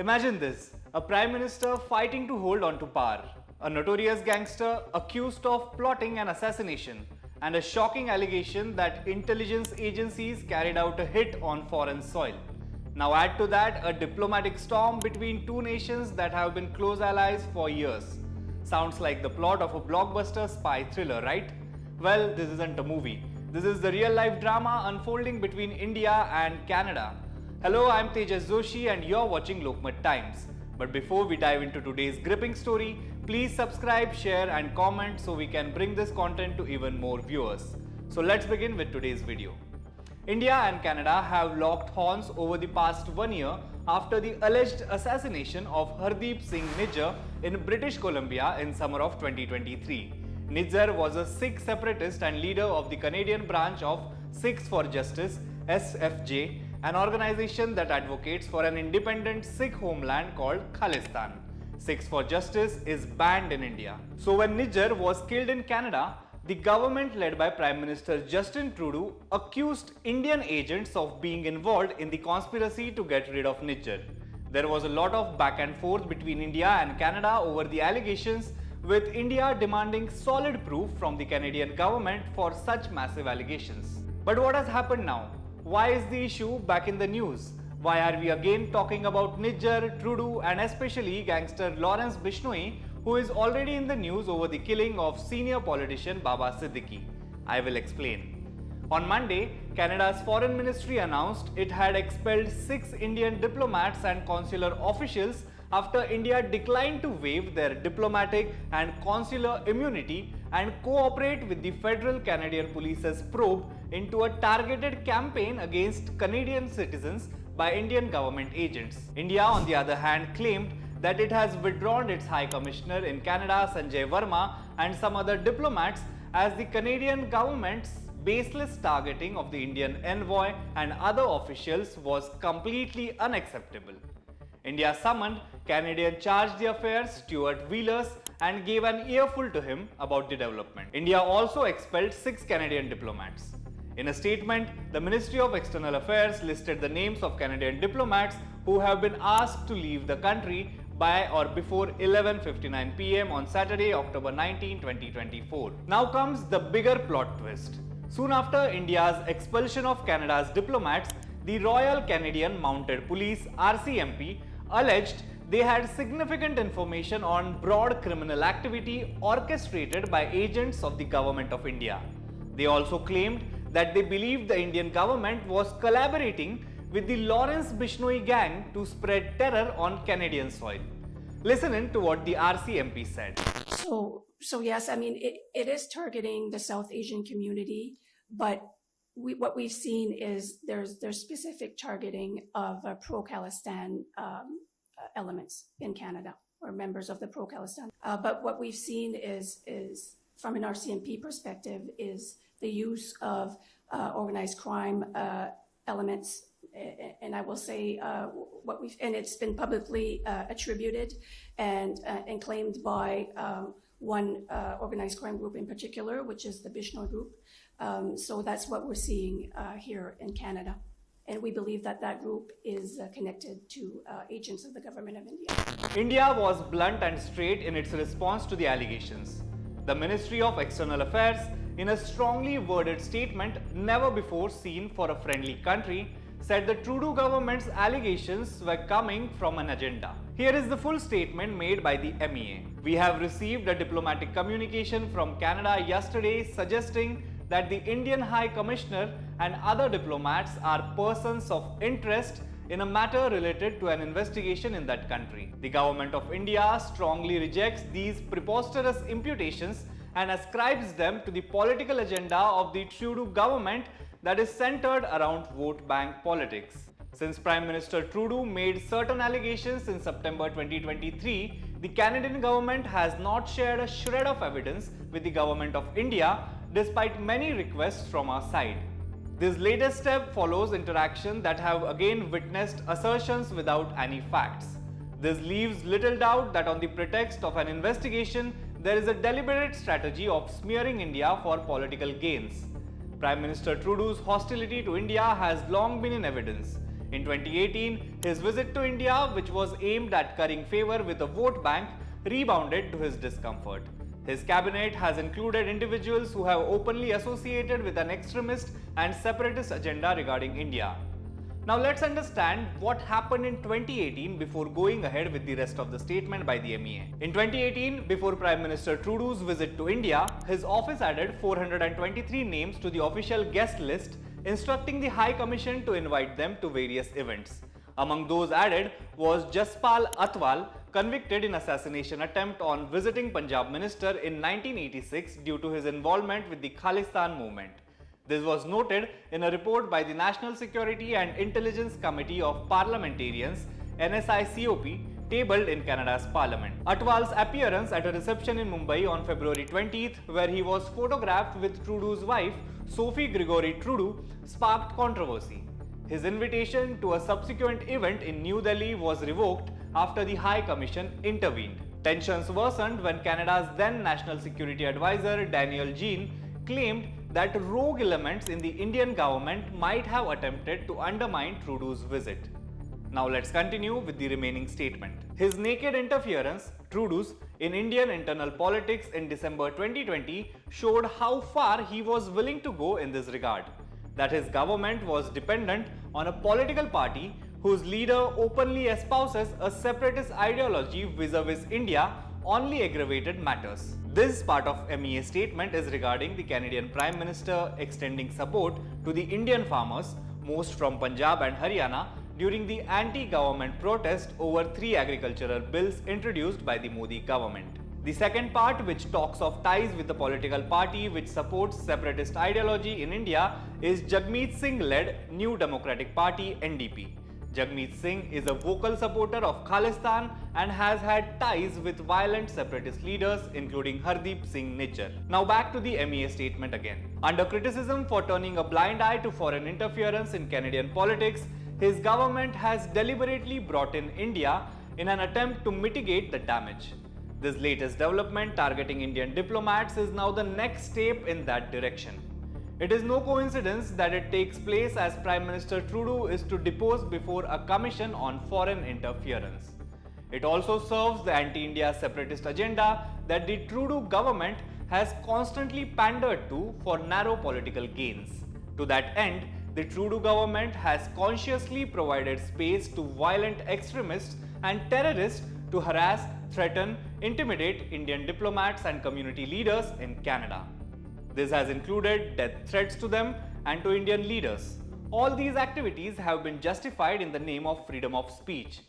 Imagine this, a prime minister fighting to hold on to power, a notorious gangster accused of plotting an assassination, and a shocking allegation that intelligence agencies carried out a hit on foreign soil. Now add to that a diplomatic storm between two nations that have been close allies for years. Sounds like the plot of a blockbuster spy thriller, right? Well, this isn't a movie. This is the real life drama unfolding between India and Canada. Hello, I'm Tejas Joshi and you're watching Lokmat Times. But before we dive into today's gripping story, please subscribe, share and comment so we can bring this content to even more viewers. So let's begin with today's video. India and Canada have locked horns over the past 1 year after the alleged assassination of Hardeep Singh Nijjar in British Columbia in summer of 2023. Nijjar was a Sikh separatist and leader of the Canadian branch of Sikhs for Justice (SFJ), an organization that advocates for an independent Sikh homeland called Khalistan. Sikhs for Justice is banned in India. So when Nijjar was killed in Canada, the government led by Prime Minister Justin Trudeau accused Indian agents of being involved in the conspiracy to get rid of Nijjar. There was a lot of back and forth between India and Canada over the allegations, with India demanding solid proof from the Canadian government for such massive allegations. But what has happened now? Why is the issue back in the news? Why are we again talking about Nijjar, Trudeau and especially gangster Lawrence Bishnoi, who is already in the news over the killing of senior politician Baba Siddiqui? I will explain. On Monday, Canada's Foreign Ministry announced it had expelled 6 Indian diplomats and consular officials after India declined to waive their diplomatic and consular immunity and cooperate with the Federal Canadian Police's probe into a targeted campaign against Canadian citizens by Indian government agents. India, on the other hand, claimed that it has withdrawn its High Commissioner in Canada, Sanjay Verma, and some other diplomats as the Canadian government's baseless targeting of the Indian envoy and other officials was completely unacceptable. India summoned Canadian Charge d'Affaires Stuart Wheelers and gave an earful to him about the development. India also expelled 6 Canadian diplomats. In a statement, the Ministry of External Affairs listed the names of Canadian diplomats who have been asked to leave the country by or before 11:59 p.m. on Saturday, October 19, 2024. Now comes the bigger plot twist. Soon after India's expulsion of Canada's diplomats, the Royal Canadian Mounted Police (RCMP) alleged they had significant information on broad criminal activity orchestrated by agents of the Government of India. They also claimed that they believed the Indian government was collaborating with the Lawrence Bishnoi gang to spread terror on Canadian soil. Listen in to what the RCMP said. So yes, I mean, it is targeting the South Asian community, but what we've seen is there's specific targeting of pro-Khalistan elements in Canada, or members of the pro-Khalistan. But what we've seen is from an RCMP perspective is the use of organized crime elements, and I will say and it's been publicly attributed and claimed by one organized crime group in particular, which is the Bishnoi group. So that's what we're seeing here in Canada. And we believe that that group is connected to agents of the Government of India. India was blunt and straight in its response to the allegations. The Ministry of External Affairs, in a strongly worded statement never before seen for a friendly country, said the Trudeau government's allegations were coming from an agenda. Here is the full statement made by the MEA. We have received a diplomatic communication from Canada yesterday suggesting that the Indian High Commissioner and other diplomats are persons of interest in a matter related to an investigation in that country. The Government of India strongly rejects these preposterous imputations and ascribes them to the political agenda of the Trudeau government that is centered around vote bank politics. Since Prime Minister Trudeau made certain allegations in September 2023, the Canadian government has not shared a shred of evidence with the Government of India despite many requests from our side. This latest step follows interaction that have again witnessed assertions without any facts. This leaves little doubt that on the pretext of an investigation, there is a deliberate strategy of smearing India for political gains. Prime Minister Trudeau's hostility to India has long been in evidence. In 2018, his visit to India, which was aimed at currying favor with the vote bank, rebounded to his discomfort. His cabinet has included individuals who have openly associated with an extremist and separatist agenda regarding India. Now let's understand what happened in 2018 before going ahead with the rest of the statement by the MEA. In 2018, before Prime Minister Trudeau's visit to India, his office added 423 names to the official guest list, instructing the High Commission to invite them to various events. Among those added was Jaspal Atwal, convicted in assassination attempt on visiting Punjab minister in 1986 due to his involvement with the Khalistan movement. This was noted in a report by the National Security and Intelligence Committee of Parliamentarians (NSICOP) tabled in Canada's Parliament. Atwal's appearance at a reception in Mumbai on February 20th, where he was photographed with Trudeau's wife, Sophie Gregory Trudeau, sparked controversy. His invitation to a subsequent event in New Delhi was revoked after the High Commission intervened. Tensions worsened when Canada's then National Security Advisor Daniel Jean claimed that rogue elements in the Indian government might have attempted to undermine Trudeau's visit. Now let's continue with the remaining statement. His naked interference, Trudeau's, in Indian internal politics in December 2020 showed how far he was willing to go in this regard. That his government was dependent on a political party whose leader openly espouses a separatist ideology vis-a-vis India only aggravated matters. This part of MEA statement is regarding the Canadian Prime Minister extending support to the Indian farmers, most from Punjab and Haryana, during the anti-government protest over 3 agricultural bills introduced by the Modi government. The second part, which talks of ties with the political party which supports separatist ideology in India, is Jagmeet Singh-led New Democratic Party (NDP). Jagmeet Singh is a vocal supporter of Khalistan and has had ties with violent separatist leaders including Hardeep Singh Nijjar. Now back to the MEA statement again. Under criticism for turning a blind eye to foreign interference in Canadian politics, his government has deliberately brought in India in an attempt to mitigate the damage. This latest development targeting Indian diplomats is now the next step in that direction. It is no coincidence that it takes place as Prime Minister Trudeau is to depose before a commission on foreign interference. It also serves the anti-India separatist agenda that the Trudeau government has constantly pandered to for narrow political gains. To that end, the Trudeau government has consciously provided space to violent extremists and terrorists to harass, threaten, intimidate Indian diplomats and community leaders in Canada. This has included death threats to them and to Indian leaders. All these activities have been justified in the name of freedom of speech.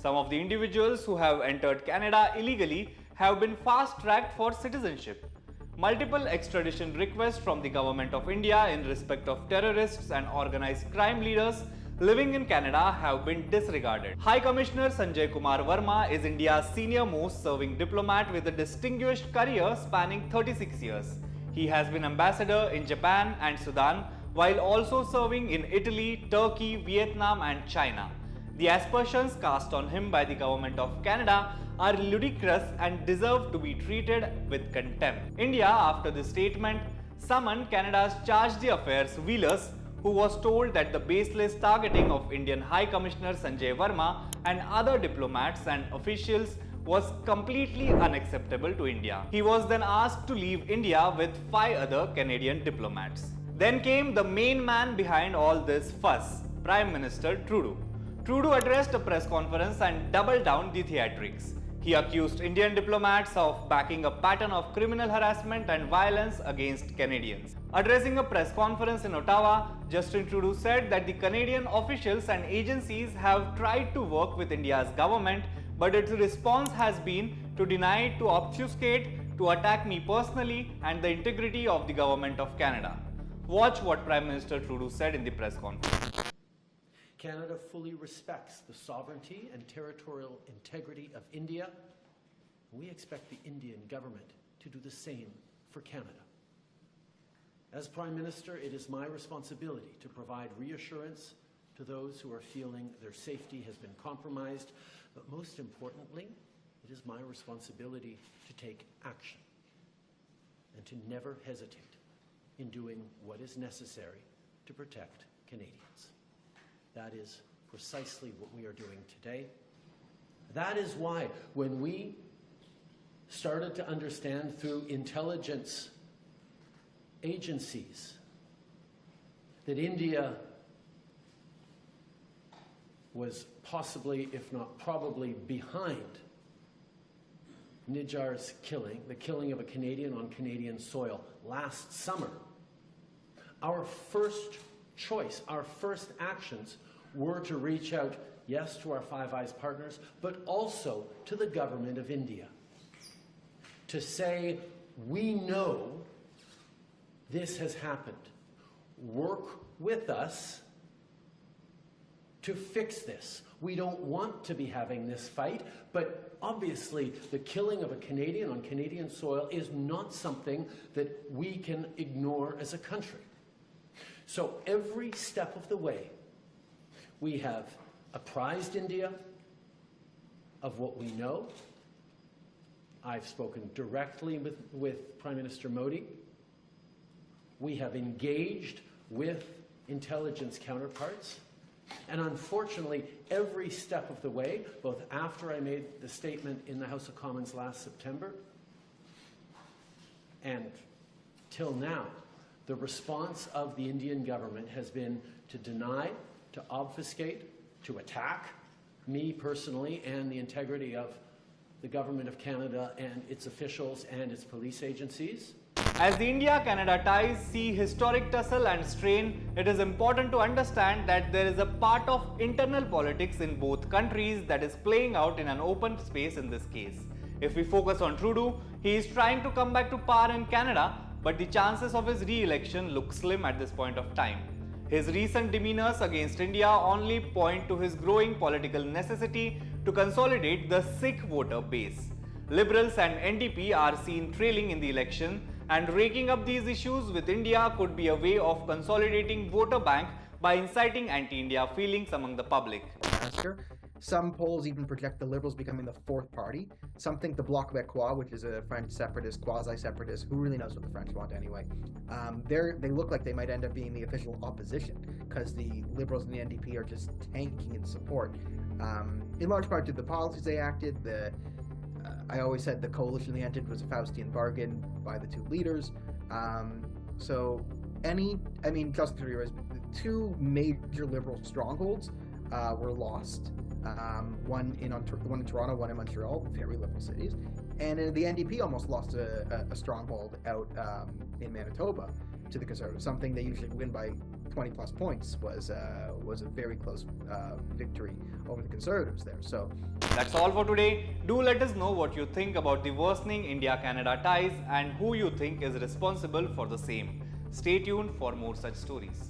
Some of the individuals who have entered Canada illegally have been fast-tracked for citizenship. Multiple extradition requests from the Government of India in respect of terrorists and organized crime leaders living in Canada have been disregarded. High Commissioner Sanjay Kumar Verma is India's senior-most serving diplomat with a distinguished career spanning 36 years. He has been ambassador in Japan and Sudan while also serving in Italy, Turkey, Vietnam and China. The aspersions cast on him by the Government of Canada are ludicrous and deserve to be treated with contempt. India, after this statement, summoned Canada's Charge d'Affaires Wheelers, who was told that the baseless targeting of Indian High Commissioner Sanjay Verma and other diplomats and officials was completely unacceptable to India. He was then asked to leave India with 5 other Canadian diplomats. Then came the main man behind all this fuss, Prime Minister Trudeau. Trudeau addressed a press conference and doubled down the theatrics. He accused Indian diplomats of backing a pattern of criminal harassment and violence against Canadians. Addressing a press conference in Ottawa, Justin Trudeau said that the Canadian officials and agencies have tried to work with India's government, but its response has been to deny, to obfuscate, to attack me personally and the integrity of the Government of Canada. Watch what Prime Minister Trudeau said in the press conference. Canada fully respects the sovereignty and territorial integrity of India. We expect the Indian government to do the same for Canada. As Prime Minister, it is my responsibility to provide reassurance to those who are feeling their safety has been compromised, but most importantly, it is my responsibility to take action and to never hesitate in doing what is necessary to protect Canadians. That is precisely what we are doing today. That is why when we started to understand through intelligence agencies that India was possibly, if not probably, behind Nijjar's killing, the killing of a Canadian on Canadian soil last summer, our first choice, our first actions were to reach out, yes, to our Five Eyes partners, but also to the government of India to say, we know this has happened. Work with us to fix this. We don't want to be having this fight, but obviously the killing of a Canadian on Canadian soil is not something that we can ignore as a country. So every step of the way, we have apprised India of what we know. I've spoken directly with Prime Minister Modi. We have engaged with intelligence counterparts. And unfortunately, every step of the way, both after I made the statement in the House of Commons last September and till now, the response of the Indian government has been to deny, to obfuscate, to attack me personally and the integrity of the Government of Canada and its officials and its police agencies. As the India-Canada ties see historic tussle and strain, it is important to understand that there is a part of internal politics in both countries that is playing out in an open space in this case. If we focus on Trudeau, he is trying to come back to power in Canada, but the chances of his re-election look slim at this point of time. His recent demeanours against India only point to his growing political necessity to consolidate the Sikh voter base. Liberals and NDP are seen trailing in the election, and raking up these issues with India could be a way of consolidating voter bank by inciting anti-India feelings among the public. Some polls even project the Liberals becoming the fourth party. Some think the Bloc Québécois, which is a French separatist, quasi-separatist, who really knows what the French want anyway, they look like they might end up being the official opposition because the Liberals and the NDP are just tanking in support. In large part due to the policies they acted. I always said the coalition they entered was a Faustian bargain by the two leaders. Just to realize, the two major Liberal strongholds were lost. One in Toronto, one in Montreal, very Liberal cities. And the NDP almost lost a stronghold out in Manitoba to the Conservatives. Something they usually win by 20 plus points was a very close victory over the Conservatives there. So that's all for today. Do let us know what you think about the worsening India-Canada ties and who you think is responsible for the same. Stay tuned for more such stories.